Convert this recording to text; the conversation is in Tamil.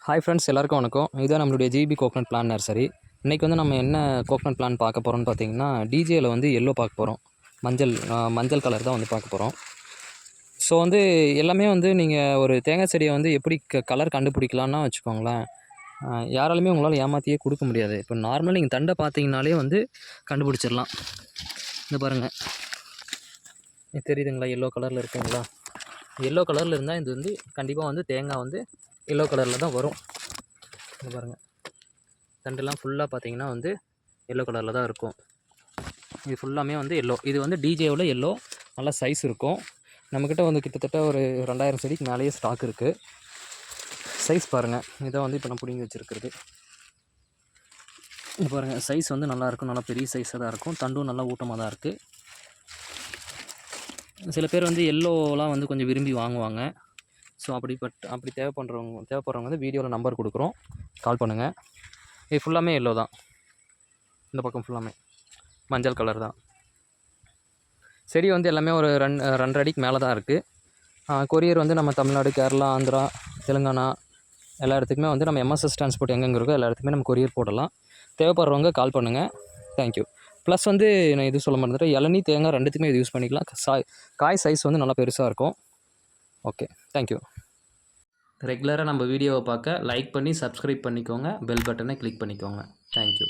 ஹாய் ஃப்ரெண்ட்ஸ், எல்லாருக்கும் வணக்கம். இதுதான் நம்மளுடைய ஜிபி கோகனட் பிளான் நர்சரி. இன்றைக்கி வந்து நம்ம என்ன கோகனட் பிளான் பார்க்க போகிறோம்னு பார்த்தீங்கன்னா, டிஜேயில் வந்து எல்லோ பார்க்க போகிறோம். மஞ்சள் கலர் தான் வந்து பார்க்க போகிறோம். ஸோ வந்து எல்லாமே வந்து நீங்கள் ஒரு தேங்காய் செடியை வந்து எப்படி கலர் கண்டுபிடிக்கலான்னா வச்சுக்கோங்களேன், யாராலுமே உங்களால் ஏமாற்றியே கொடுக்க முடியாது. இப்போ நார்மலாக நீங்கள் தண்டை பார்த்தீங்கனாலே வந்து கண்டுபிடிச்சிடலாம். இந்த பாருங்கள், தெரியுதுங்களா? எல்லோ கலரில் இருக்குங்களா? எல்லோ கலரில் இருந்தால் இது வந்து கண்டிப்பாக வந்து தேங்காய் வந்து எல்லோ கலரில் தான் வரும். இங்கே பாருங்கள், தண்டெல்லாம் ஃபுல்லாக பார்த்தீங்கன்னா வந்து எல்லோ கலரில் தான் இருக்கும். இது ஃபுல்லாமே வந்து எல்லோ. இது வந்து டிஜேவில் எல்லோ நல்லா சைஸ் இருக்கும். நம்மக்கிட்ட வந்து கிட்டத்தட்ட ஒரு 2000 செடிக்கு மேலேயே ஸ்டாக் இருக்குது. சைஸ் பாருங்கள், இதை வந்து இப்போ நான் பிடிங்கி வச்சுருக்கிறது. இது பாருங்கள், சைஸ் வந்து நல்லாயிருக்கும். நல்லா பெரிய சைஸாக தான் இருக்கும். தண்டும் நல்லா ஊட்டமாக தான் இருக்குது. சில பேர் வந்து எல்லோலாம் வந்து கொஞ்சம் விரும்பி வாங்குவாங்க. ஸோ அப்படி தேவைப்படுறவங்க வந்து வீடியோவில் நம்பர் கொடுக்குறோம், கால் பண்ணுங்கள். இது ஃபுல்லாமே எல்லோ தான். இந்த பக்கம் ஃபுல்லாமே மஞ்சள் கலர் தான். செடி வந்து எல்லாமே ஒரு 2.5 அடிக்கு மேலே தான் இருக்குது. கொரியர் வந்து நம்ம தமிழ்நாடு, கேரளா, ஆந்திரா, தெலுங்கானா எல்லா இடத்துக்குமே வந்து நம்ம எம்எஸ்எஸ் டிரான்ஸ்போர்ட் எங்கெங்கே இருக்கோ எல்லா இடத்துக்குமே நம்ம கொரியர் போடலாம். தேவைப்படுறவங்க கால் பண்ணுங்கள். தேங்க்யூ. ப்ளஸ் வந்து நான் இது சொல்ல மறந்துட்டேன், இளநீ தேங்காய் ரெண்டுத்துக்குமே இது யூஸ் பண்ணிக்கலாம். காய் சைஸ் வந்து நல்லா பெருசாக இருக்கும். Okay, thank you. ரெகுலராக நம்ம வீடியோவை பார்க்க லைக் பண்ணி சப்ஸ்கிரைப் பண்ணிக்கோங்க. பெல் பட்டனை கிளிக் பண்ணிக்கோங்க. தேங்க்யூ.